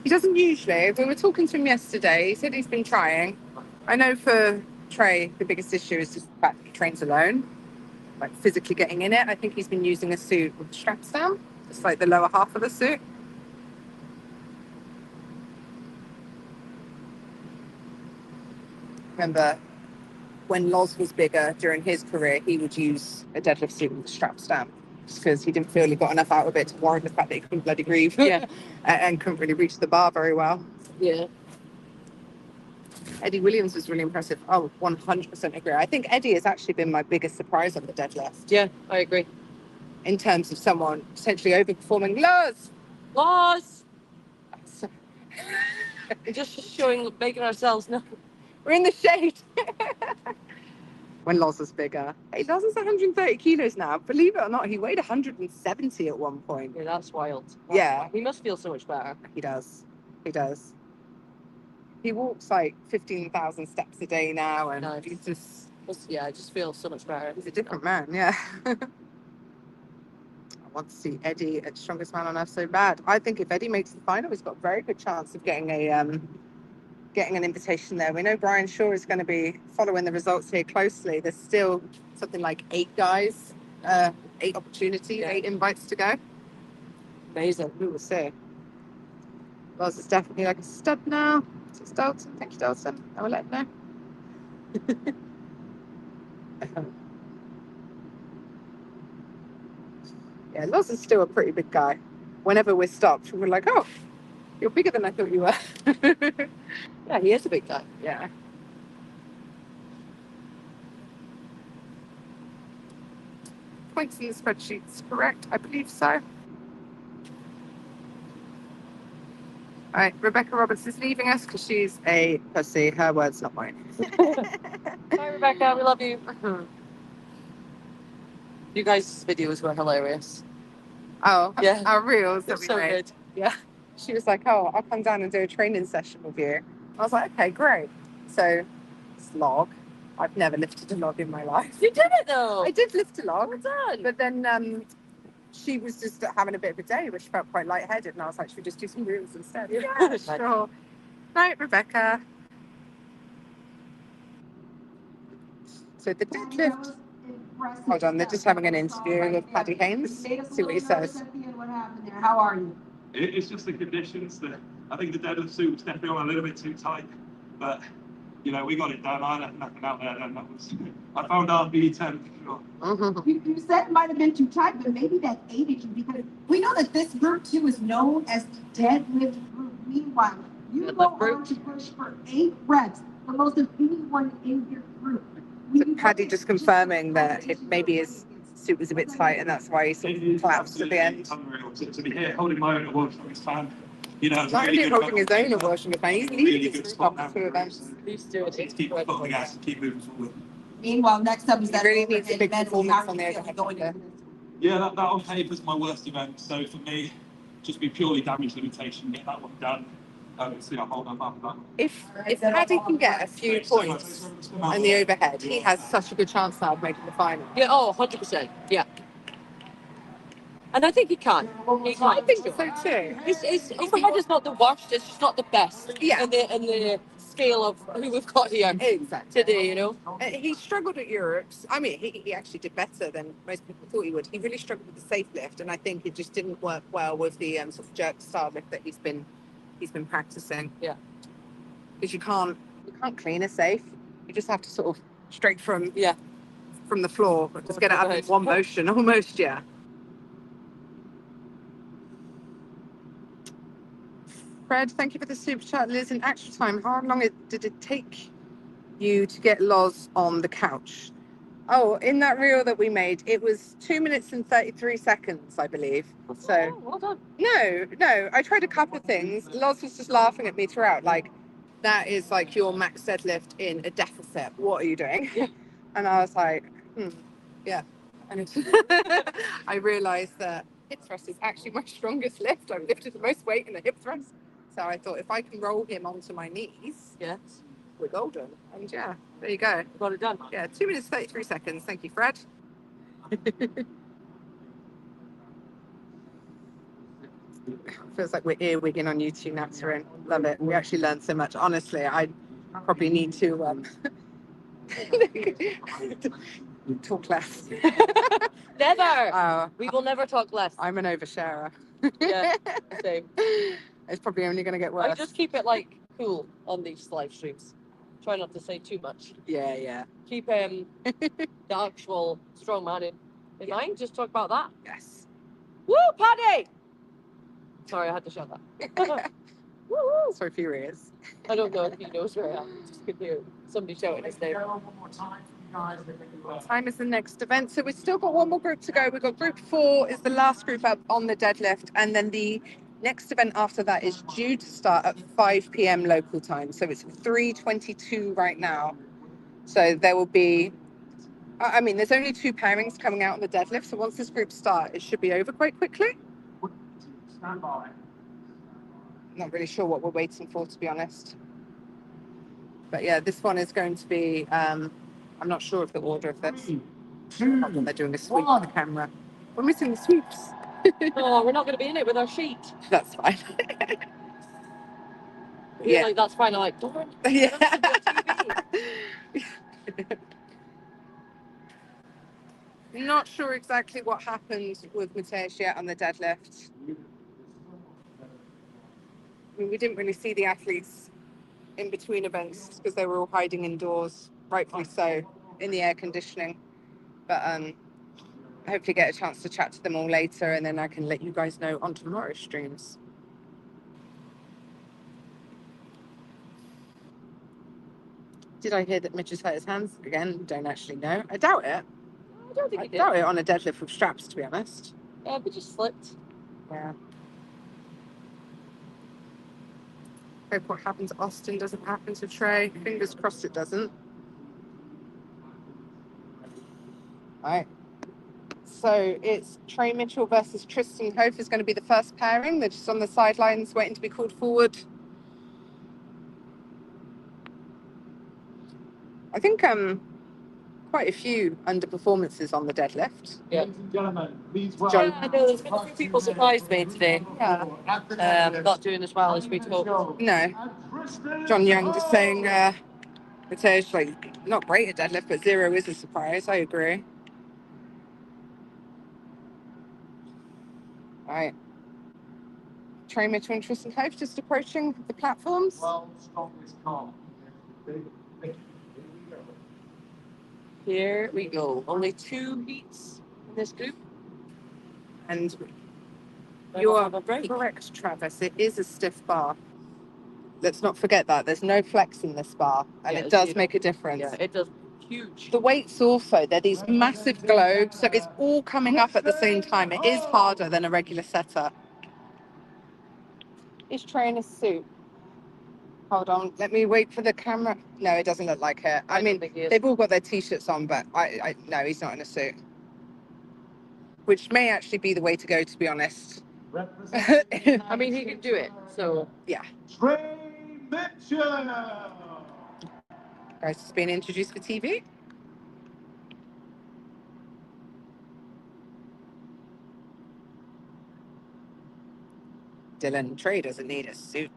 He doesn't usually. We were talking to him yesterday. He said he's been trying. I know for Trey, the biggest issue is just the fact that he trains alone, like physically getting in it. I think he's been using a suit with straps down, just like the lower half of the suit. Remember when Loz was bigger during his career, he would use a deadlift suit with the straps down just because he didn't feel he got enough out of it to warrant the fact that he couldn't bloody breathe. Yeah. And couldn't really reach the bar very well. Yeah. Eddie Williams was really impressive. Oh, 100% agree. I think Eddie has actually been my biggest surprise on the deadlift. Yeah, I agree. In terms of someone potentially overperforming. Loz! Loz! We're just showing, making ourselves know. We're in the shade. When Loz was bigger. Hey, Loz is 130 kilos now. Believe it or not, he weighed 170 at one point. Yeah, that's wild. Yeah. He must feel so much better. He does. He does. He walks like 15,000 steps a day now, and Nice. he's just... Yeah, I just feel so much better. He's a different man, yeah. I want to see Eddie at Strongest Man on Earth so bad. I think if Eddie makes the final, he's got a very good chance of getting an invitation there. We know Brian Shaw is going to be following the results here closely. There's still something like 8 guys, 8 opportunities, 8 invites to go. Amazing. We will see. Loz is definitely like a stud now. This is Dalton. Thank you, Dalton. I will let him know. Yeah, Loz is still a pretty big guy. Whenever we're stopped, we're like, oh, you're bigger than I thought you were. Yeah, he is a big guy. Yeah. Points in the spreadsheet's correct, I believe so. All right, Rebecca Roberts is leaving us because she's a pussy. Her words, not mine. Hi, Rebecca. We love you. You guys' videos were hilarious. Oh, Yeah. our reels They're that we so made. good. Yeah. She was like, "Oh, I'll come down and do a training session with you." I was like, "Okay, great." So, it's log. I've never lifted a log in my life. You did it though. I did lift a log, Well done. but then she was just having a bit of a day, which felt quite lightheaded, and I was like, "Should we just do some reels instead?" Yeah, sure. Right, Rebecca. So the deadlift. Hold on, they're just having an interview with Paddy Haynes. See what he says. What happened there? How are you? It's just the conditions that I think the deadlift suit was definitely on a little bit too tight, but you know, we got it done. I left nothing out there, and that was I found our B10 for sure. You said it might have been too tight, but maybe that aided you because we know that this group too is known as the deadlift group. Meanwhile, you go on to push for 8 reps, the most of anyone in your group. So Paddy just confirming that maybe his suit was a bit tight and that's why he sort of collapsed at the end. Unreal to be here holding my own award from his fan. You know, Not only holding his own award from the fan, he's leading his group up to events. He's doing it. Keep foot on the gas and keep moving forward. Meanwhile, next up is that He really needs a big overhead performance medley. on the How are you overhead feeling there. going into this? Yeah, that on paper is my worst event. So for me, just be purely damage limitation, get that one done. See, I'll hold up after that. If Paddy can get a few points on the overhead, he has such a good chance now of making the final. Yeah. Oh, 100%. Yeah. And I think he can. He can. I think so too. His overhead is not the worst. It's just not the best. Yeah. In the scale of who we've got here Exactly. today, you know. He struggled at Europe's. I mean, he actually did better than most people thought he would. He really struggled with the safe lift, and I think it just didn't work well with the sort of jerk style lift that he's been practicing. Yeah. Because you can't clean a safe. You just have to sort of straight from the floor, just get it up in one motion, almost. Yeah. Fred, thank you for the super chat. Liz, in actual time, how long did it take you to get Loz on the couch? Oh, in that reel that we made, it was 2 minutes and 33 seconds, I believe. So, well done. No, I tried a couple of things. Loz was just laughing at me throughout, like, that is like your max deadlift in a deficit. What are you doing? And I was like, yeah. And I realized that hip thrust is actually my strongest lift. I've lifted the most weight in the hip thrust. So I thought if I can roll him onto my knees, we're golden. And yeah, there you go. Got it done. Yeah, 2 minutes, 33 seconds. Thank you, Fred. Feels like we're earwigging on YouTube now, Taryn. Love it. We actually learned so much. Honestly, I probably need to talk less. Never. We will never talk less. I'm an oversharer. Yeah, same. It's probably only going to get worse. I just keep it like cool on these live streams. Try not to say too much. Yeah. Keep the actual strongman in mind. Just talk about that. Yes. Woo, Paddy! Sorry, I had to shout that. Woo! Sorry for your ears. I don't know if he knows where I am. Just could hear somebody shouting his name. Time is the next event. So we've still got one more group to go. We've got group 4 is the last group up on the deadlift. And then the next event after that is due to start at 5 p.m. local time. So it's 3:22 right now. So there will be, I mean, there's only 2 pairings coming out on the deadlift. So once this group starts, it should be over quite quickly. Not really sure what we're waiting for, to be honest. But yeah, this one is going to be, I'm not sure of the order of this. They're doing a sweep on the camera. We're missing the sweeps. Oh, we're not going to be in it with our sheet. That's fine. Yeah, like, that's fine. I'm like, darn. Yeah. Not sure exactly what happened with Mateus yet on the deadlift. I mean, we didn't really see the athletes in between events because they were all hiding indoors, rightfully so, in the air conditioning. But I hopefully get a chance to chat to them all later, and then I can let you guys know on tomorrow's streams. Did I hear that Mitch has hurt his hands again? Don't actually know. I doubt it. I don't think I he did. doubt it on a deadlift with straps, to be honest. Yeah, but just slipped. Yeah. Hope what happens to Austin doesn't happen to Trey. Fingers crossed it doesn't. All right. So it's Trey Mitchell versus Tristan Hope is going to be the first pairing. They're just on the sidelines waiting to be called forward. I think quite a few underperformances on the deadlift. Yeah. Ladies and gentlemen, please Yeah, welcome. I know there's been a few people surprised me today. Yeah. Not doing as well as we'd hoped. No. John Young just saying, it's like not great at deadlift, but 0 is a surprise. I agree. All right. Trey Mitchell and Tristan Hope just approaching the platforms. World's strongest calm. Here we go. Only 2 heats in this group. And Then you we'll are have a break. correct, Travis. It is a stiff bar. Let's not forget that. There's no flex in this bar, and Yeah, it does you make a difference. Yeah, it does. Huge. The weights also, they're these massive globes, so it's all coming up at the same time. It is harder than a regular setup. Is Trey in a suit? Hold on, let me wait for the camera. No, it doesn't look like it. I mean, don't think he is. they've all got their t-shirts on, but no, he's not in a suit. Which may actually be the way to go, to be honest. I mean, he can do it. So Yeah. Trey Mitchell. Guys, it's being introduced for TV. Dylan, Trey doesn't need a suit.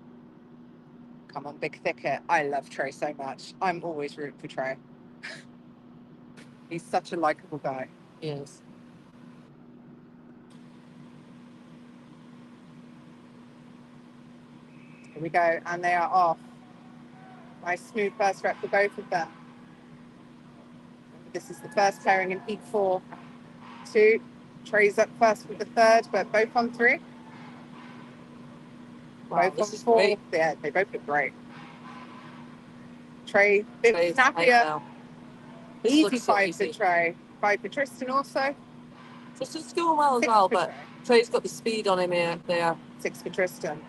Come on, big thicket. I love Trey so much. I'm always rooting for Trey. He's such a likable guy. yes. Here we go, and they are off. Nice smooth first rep for both of them. This is the first pairing in heat 4. 2. Trey's up first with the third, but both on 3. Wow, Both this on is 4. great. Yeah, they both look great. Trey, bit Trey's tight snappier. now. This Easy looks so 5 easy. for Trey. 5 for Tristan also. Tristan's going well as 6 well, for but Trey. Trey's got the speed on him here. There. 6 for Tristan.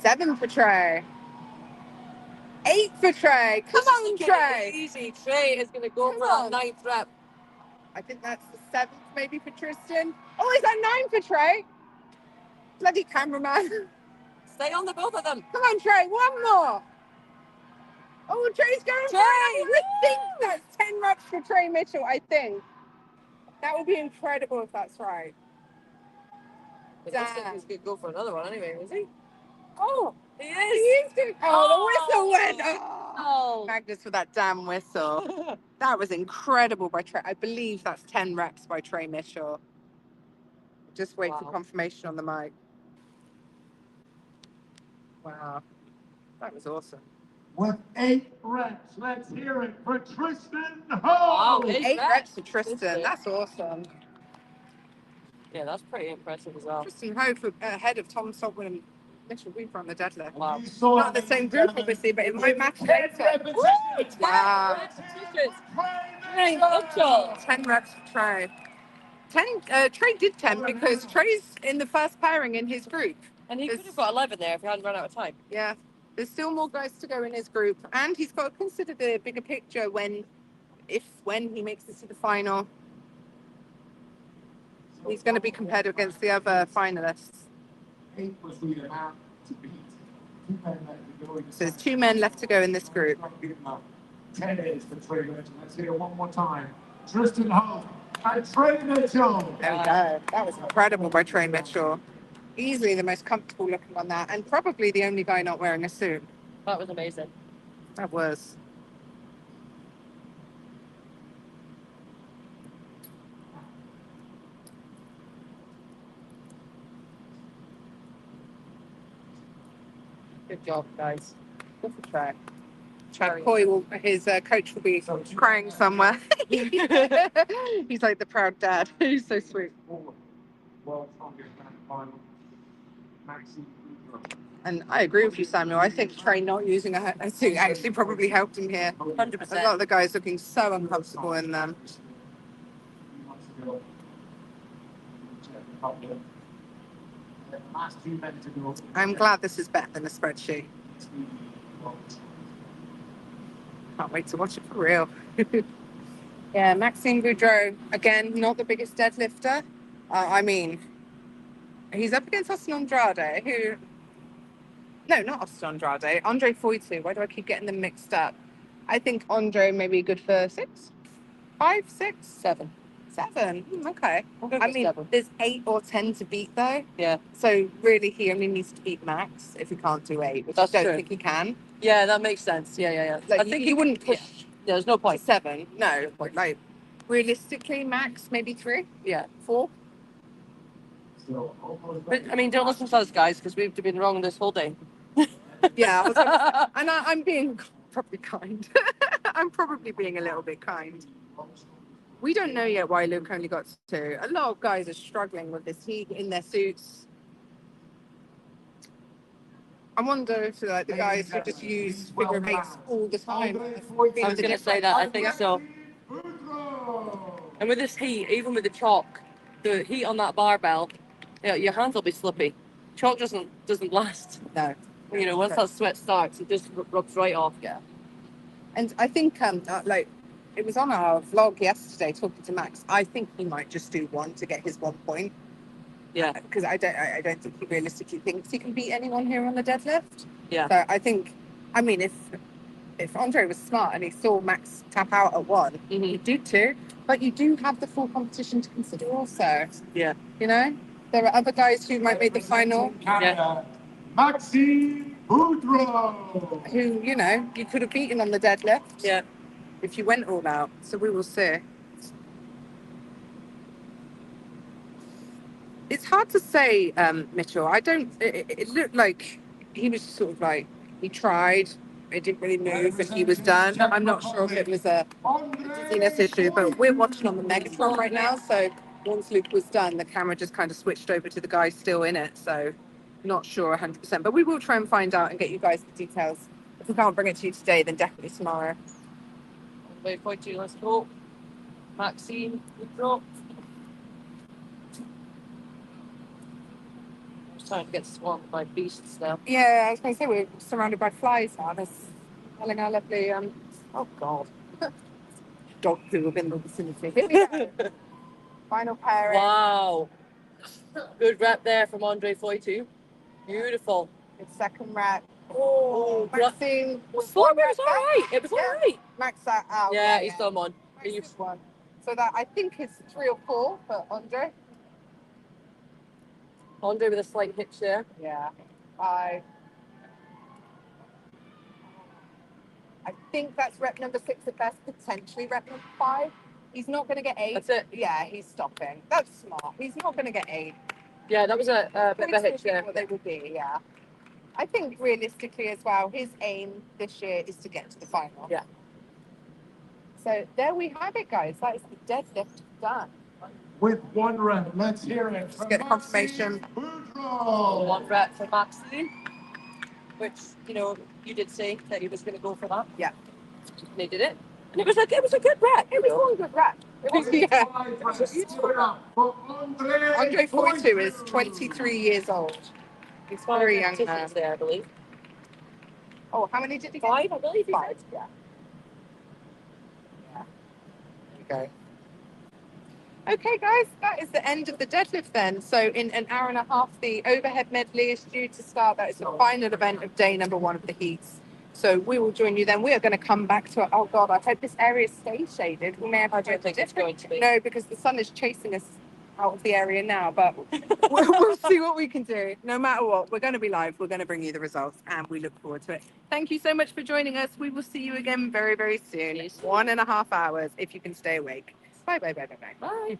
7 for Trey. 8 for Trey. Come This is on, looking Trey. easy. Trey is going to go Come for on. that 9th rep. I think that's the 7th maybe for Tristan. Oh, is that 9 for Trey? Bloody cameraman. Stay on the both of them. Come on, Trey. One more. Oh, Trey's going Trey, for it. I think woo! that's 10 reps for Trey Mitchell, I think. That would be incredible if that's right. It looks like he's going to go for another one anyway, is he? Oh, He he is. is good. Oh, the whistle went. Oh. Oh. Magnus for that damn whistle. That was incredible by Trey. I believe that's 10 reps by Trey Mitchell. Just wait for Wow. confirmation on the mic. Wow. That was awesome. With 8 reps, let's hear it for Tristan Wow, Hope. 8 8 reps reps for Tristan. That's awesome. Yeah, that's pretty impressive as well. Tristan Hope ahead of Tom Saltman and Mitchell Weaver on the deadlift. Wow. You saw Not it, the same ladies group, and gentlemen. obviously, but it With might matter 10 later. repetitions, Wow. Trey Mitchell. 10 reps for Trey. 10. Trey did 10 because Trey's in the first pairing in his group. And he There's- could have got 11 there if he hadn't run out of time. Yeah. There's still more guys to go in his group, and he's got to consider the bigger picture when he makes it to the final. He's going to be compared against the other finalists. 8 was the amount to beat. 2 men left to go. So there's 2 men left to go in this group. 10 is for Trey Mitchell. Let's hear it one more time. Tristan Hope and Trey Mitchell. There we go. That was incredible by Trey Mitchell. Easily the most comfortable looking on that, and probably the only guy not wearing a suit. That was amazing. That was. Good job, guys. Good for Trey. Chad Coy his coach will be crying somewhere. He's like the proud dad. He's so sweet. World's strongest man final. Maxi Cooper. And I agree with you, Samuel. I think Trey not using a suit actually probably helped him here. 100%. A lot of the guys looking so uncomfortable in them. Last 2 men to go. I'm glad this is better than a spreadsheet. Can't wait to watch it for real. Yeah, Maxime Boudreau, again, not the biggest deadlifter. I mean, he's up against Austin Andrade, who... No, not Austin Andrade. Andre Foytu. Why do I keep getting them mixed up? I think Andre may be good for 6, 5, 6, 7. 7. Okay. I mean, 7. there's 8 or 10 to beat, though. Yeah. So really, he only needs to beat Max if he can't do 8, which That's I don't true. think he can. Yeah, that makes sense. Yeah. Like, I think he wouldn't push Yeah, there's no to point. 7. No, like realistically, Max maybe 3, Yeah. 4. But I mean, don't listen to us, guys, because we've been wrong this whole day. Yeah, I was gonna say, and I'm being probably kind. I'm probably being a little bit kind. We don't know yet why Luke only got 2. A lot of guys are struggling with this heat in their suits. I wonder if like the guys who just use figure of 8s all the time. I was going to say that. I think so. And with this heat, even with the chalk, the heat on that barbell, your hands will be slippy. Chalk doesn't last. No. You know, once that sweat starts, it just rubs right off. Yeah. And I think like it was on our vlog yesterday talking to Max. I think he might just do 1 to get his 1 point. Yeah. Because I don't think he realistically thinks he can beat anyone here on the deadlift. Yeah. So I think, I mean, if Andre was smart and he saw Max tap out at 1, he'd do 2. But you do have the full competition to consider also. Yeah. You know, there are other guys who might make the final. Yeah. Maxime Boudreau. Who, you know, you could have beaten on the deadlift. Yeah. If you went all out. So we will see. It's hard to say, Mitchell. It looked like he was sort of like, he tried, it didn't really move, and he was done. I'm not sure if it was a dizziness issue, but we're watching on the Megatron right now, so once Luke was done, the camera just kind of switched over to the guy still in it, so not sure 100%. But we will try and find out and get you guys the details. If we can't bring it to you today, then definitely tomorrow. Wait, point 2, let's go. Maxime, drop. Starting to get swamped by beasts now. Yeah, I was going to say we're surrounded by flies now. There's telling our lovely, oh God, dog poo within the vicinity. Here we go. Final pairing. Wow. Good rep there from Andre Foytu. Beautiful. Good second rep. Oh, Maxine was it was one rep all back. right. It was all right. Max that out. Yeah, he's done one. Max one. So that I think it's 3 or 4 for Andre. Andre with a slight hitch there. Yeah. I think that's rep number 6 at best, potentially rep number 5. He's not going to get 8. That's it. Yeah, he's stopping. That's smart. He's not going to get 8. Yeah, that was a bit of a hitch there. What they will be, yeah. I think realistically as well, his aim this year is to get to the final. Yeah. So there we have it, guys. That is the deadlift done. With 1 rep, let's hear it. Let's get confirmation. Boudreau. 1 rep for Maxine, which, you know, you did say that he was going to go for that. Yeah. And he did it. And it was a good rep. It was one good rep. It was, yeah. Andre Foytu is 23 years old. He's very young now. There, I believe. Oh, how many did he get? 5, I believe. 5, yeah. There we go. Okay, guys, that is the end of the deadlift then. So in an hour and a half, the overhead medley is due to start. That is the final event of day number 1 of the heats. So we will join you then. We are going to come back to it. Oh, God, I hope this area stays shaded. We may have I don't think it's going to be. No, because the sun is chasing us out of the area now, but we'll see what we can do. No matter what, we're going to be live. We're going to bring you the results, and we look forward to it. Thank you so much for joining us. We will see you again very, very soon. 1.5 hours if you can stay awake. Bye, bye, bye, bye, bye. Bye.